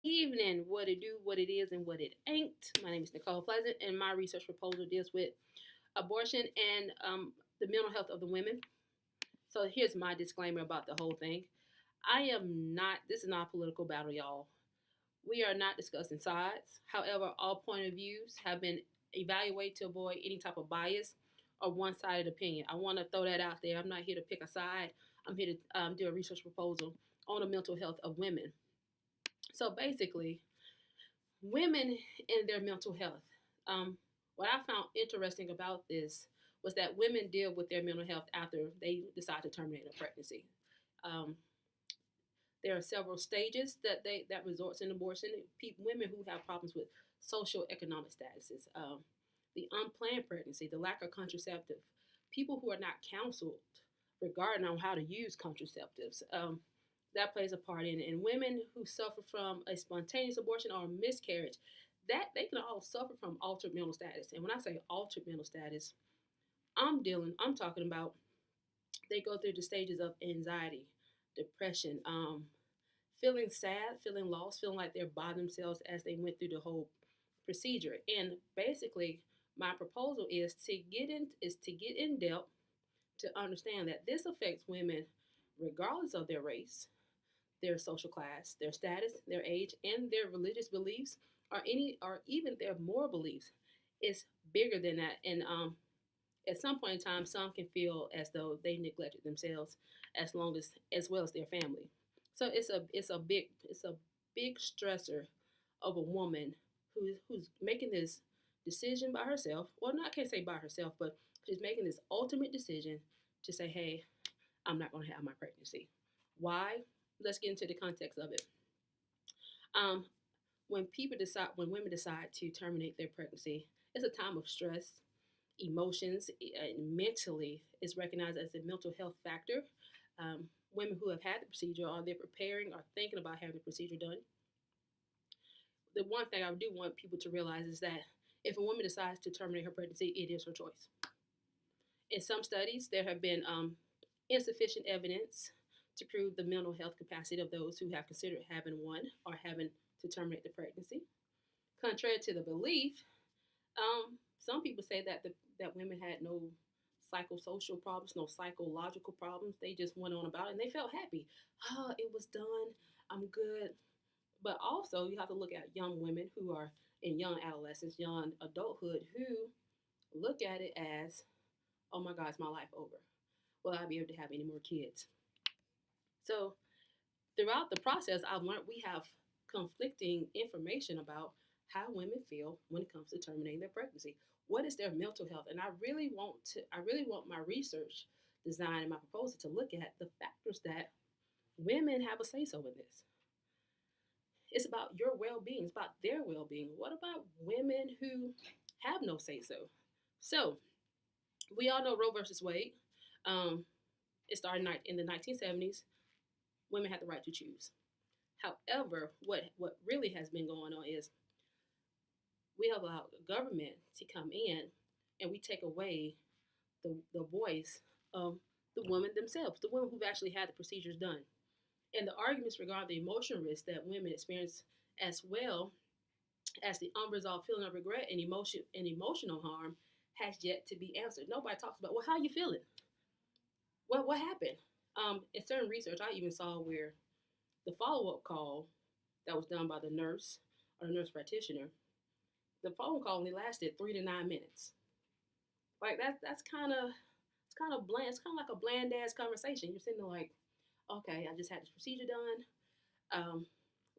Evening, what it do, what it is, and what it ain't. My name is Nicole Pleasant, and my research proposal deals with abortion and the mental health of the women. So here's my disclaimer about the whole thing. I am not, this is not a political battle, y'all. We are not discussing sides. However, all point of views have been evaluated to avoid any type of bias or one sided opinion. I want to throw that out there. I'm not here to pick a side, I'm here to do a research proposal on the mental health of women. So basically, women and their mental health. What I found interesting about this was that women deal with their mental health after they decide to terminate a pregnancy. Um, there are several stages that results in abortion. Women who have problems with social economic statuses, the unplanned pregnancy, the lack of contraceptive, people who are not counseled regarding on how to use contraceptives. That plays a part in it. And women who suffer from a spontaneous abortion or a miscarriage, that they can all suffer from altered mental status. And when I say altered mental status, I'm talking about they go through the stages of anxiety, depression, feeling sad, feeling lost, feeling like they're by themselves as they went through the whole procedure. And basically, my proposal is to get in depth to understand that this affects women regardless of their race, their social class, their status, their age, and their religious beliefs, or even their moral beliefs. It's bigger than that. And at some point in time, some can feel as though they neglected themselves as well as their family. So it's a big stressor of a woman who's making this decision by herself. Well, not can't say by herself, but she's making this ultimate decision to say, "Hey, I'm not going to have my pregnancy." Why? Let's get into the context of it. Um, when women decide to terminate their pregnancy, it's a time of stress, emotions, and mentally is recognized as a mental health factor. Women who have had the procedure, or they're preparing or thinking about having the procedure done. The one thing I do want people to realize is that if a woman decides to terminate her pregnancy, it is her choice. In some studies, there have been insufficient evidence to prove the mental health capacity of those who have considered having one or having to terminate the pregnancy. Contrary to the belief, some people say that women had no psychosocial problems, no psychological problems. They just went on about it and they felt happy. Oh, it was done. I'm good. But also, you have to look at young women who are in young adolescence, young adulthood, who look at it as, oh my God, is my life over? Will I be able to have any more kids? So throughout the process, I've learned we have conflicting information about how women feel when it comes to terminating their pregnancy. What is their mental health? And I really want my research design and my proposal to look at the factors that women have a say so in this. It's about your well being. It's about their well being. What about women who have no say so? So we all know Roe versus Wade. Um, it started in the 1970s. Women had the right to choose. However, what really has been going on is we have allowed the government to come in and we take away the voice of the women themselves, the women who've actually had the procedures done. And the arguments regarding the emotional risk that women experience as well as the unresolved feeling of regret and emotional harm has yet to be answered. Nobody talks about, well, how are you feeling? What happened? In certain research, I even saw where the follow-up call that was done by the nurse or the nurse practitioner, the phone call only lasted 3 to 9 minutes. Like that's kind of bland. It's kind of like a bland ass conversation. You're sitting there like, okay, I just had this procedure done.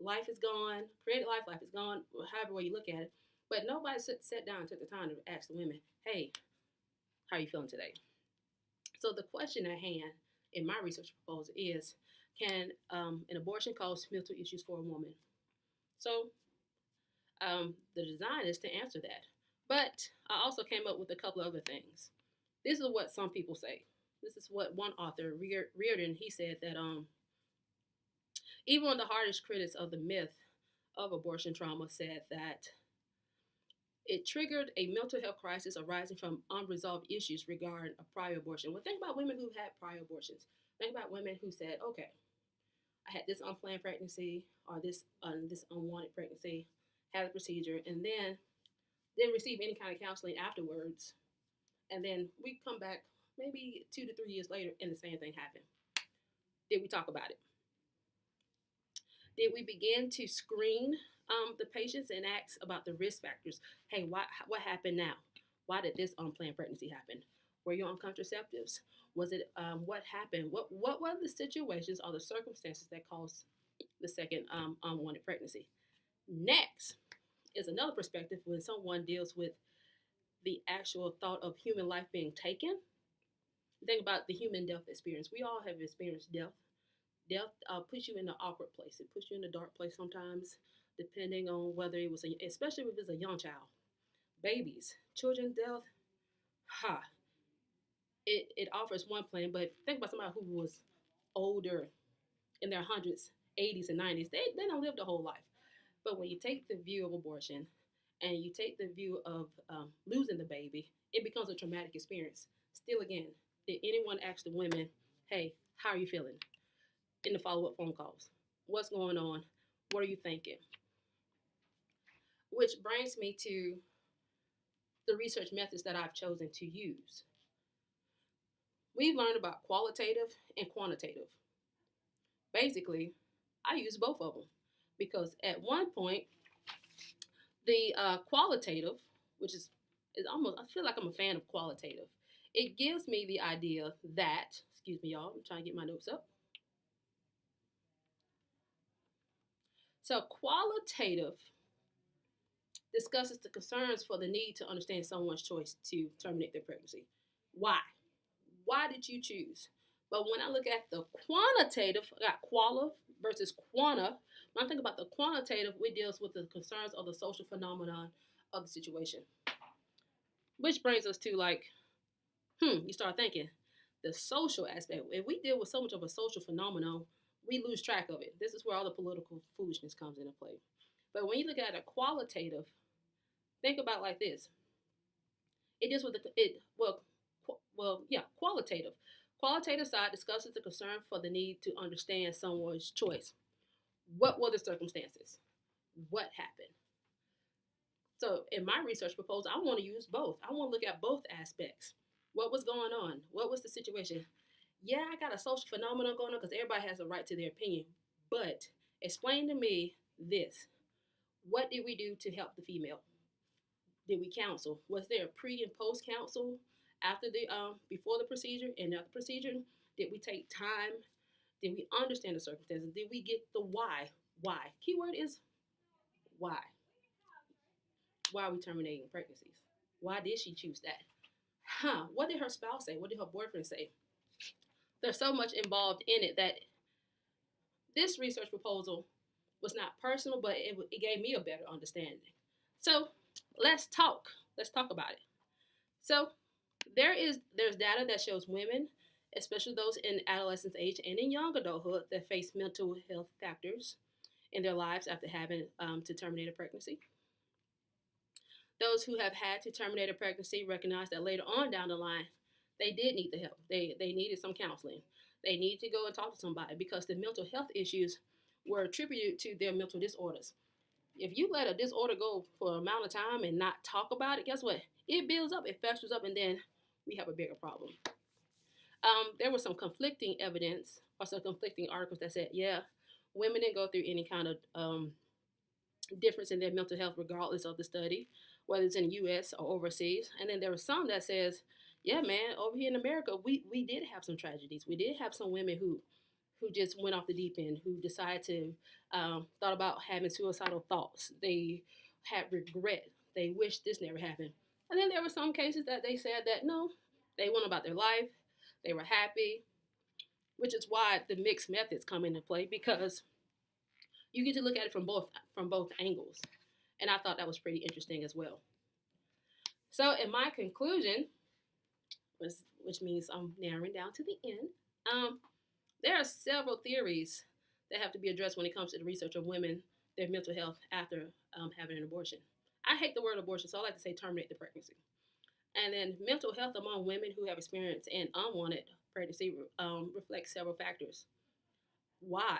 Life is gone. Created life is gone. However way you look at it, but nobody sat down and took the time to ask the women, hey, how are you feeling today? So the question at hand in my research proposal is, can an abortion cause mental issues for a woman? So the design is to answer that. But I also came up with a couple of other things. This is what some people say. This is what one author, Reardon, he said that even one of the hardest critics of the myth of abortion trauma said that it triggered a mental health crisis arising from unresolved issues regarding a prior abortion. Well, think about women who've had prior abortions. Think about women who said, okay, I had this unplanned pregnancy or this unwanted pregnancy, had a procedure, and then didn't receive any kind of counseling afterwards. And then we come back maybe 2 to 3 years later, and the same thing happened. Did we talk about it? Did we begin to screen the patients and ask about the risk factors? Hey, what happened now? Why did this unplanned pregnancy happen? Were you on contraceptives? Was it what happened? What were the situations or the circumstances that caused the second unwanted pregnancy? Next is another perspective when someone deals with the actual thought of human life being taken. Think about the human death experience. We all have experienced death. Death puts you in an awkward place. It puts you in a dark place sometimes, depending on whether it was, especially if it's a young child. Babies, children, death, ha. It offers one plan, but think about somebody who was older in their hundreds, 80s, and 90s. They don't live the whole life. But when you take the view of abortion and you take the view of losing the baby, it becomes a traumatic experience. Still, again, did anyone ask the women, hey, how are you feeling? In the follow-up phone calls. What's going on? What are you thinking? Which brings me to the research methods that I've chosen to use. We've learned about qualitative and quantitative. Basically, I use both of them because at one point, the qualitative, which is almost, I feel like I'm a fan of qualitative. It gives me the idea that, excuse me, y'all, I'm trying to get my notes up. So qualitative discusses the concerns for the need to understand someone's choice to terminate their pregnancy. Why? Why did you choose? But when I look at the quantitative, I got qualia versus quanta. When I think about the quantitative, it deals with the concerns of the social phenomenon of the situation. Which brings us to you start thinking the social aspect. If we deal with so much of a social phenomenon, we lose track of it. This is where all the political foolishness comes into play. But when you look at a qualitative, think about it like this. It deals with qualitative. Qualitative side discusses the concern for the need to understand someone's choice. What were the circumstances? What happened? So in my research proposal, I want to use both. I want to look at both aspects. What was going on? What was the situation? Yeah, I got a social phenomenon going on because everybody has a right to their opinion. But explain to me this. What did we do to help the female? Did we counsel? Was there a pre and post counsel after the before the procedure and after the procedure? Did we take time? Did we understand the circumstances? Did we get the why? Why? Keyword is why. Why are we terminating pregnancies? Why did she choose that? What did her spouse say? What did her boyfriend say? There's so much involved in it that this research proposal was not personal, but it gave me a better understanding. So let's talk. Let's talk about it. So there's data that shows women, especially those in adolescence age and in young adulthood, that face mental health factors in their lives after having to terminate a pregnancy. Those who have had to terminate a pregnancy recognize that later on down the line, they did need the help. They needed some counseling. They need to go and talk to somebody because the mental health issues were attributed to their mental disorders. If you let a disorder go for an amount of time and not talk about it, guess what? It builds up, it festers up, and then we have a bigger problem. There was some conflicting evidence or some conflicting articles that said, yeah, women didn't go through any kind of difference in their mental health regardless of the study, whether it's in the U.S. or overseas. And then there was some that says, yeah, man, over here in America, we did have some tragedies. We did have some women who just went off the deep end, who decided to thought about having suicidal thoughts. They had regret. They wished this never happened. And then there were some cases that they said that no, they went about their life. They were happy, which is why the mixed methods come into play because you get to look at it from both angles. And I thought that was pretty interesting as well. So in my conclusion, which means I'm narrowing down to the end, there are several theories that have to be addressed when it comes to the research of women, their mental health after having an abortion. I hate the word abortion, so I like to say terminate the pregnancy. And then mental health among women who have experienced an unwanted pregnancy reflects several factors. Why?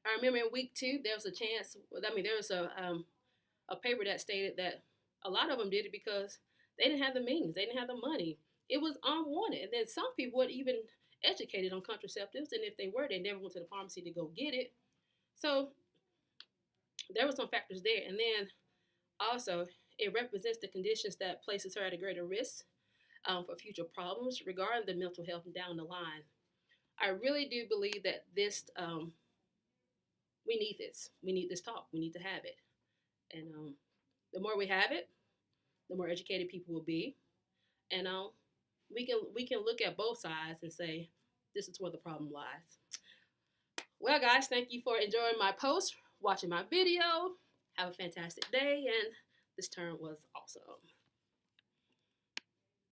I remember in week 2 there was a chance. I mean, there was a paper that stated that a lot of them did it because they didn't have the means, they didn't have the money. It was unwanted, and then some people weren't even educated on contraceptives, and if they were, they never went to the pharmacy to go get it. So there were some factors there, and then also it represents the conditions that places her at a greater risk for future problems regarding the mental health down the line. I really do believe that this we need this. We need this talk. We need to have it, and the more we have it, the more educated people will be, and we can look at both sides and say this is where the problem lies. Well, guys, thank you for enjoying my post, watching my video. Have a fantastic day, and this turn was awesome.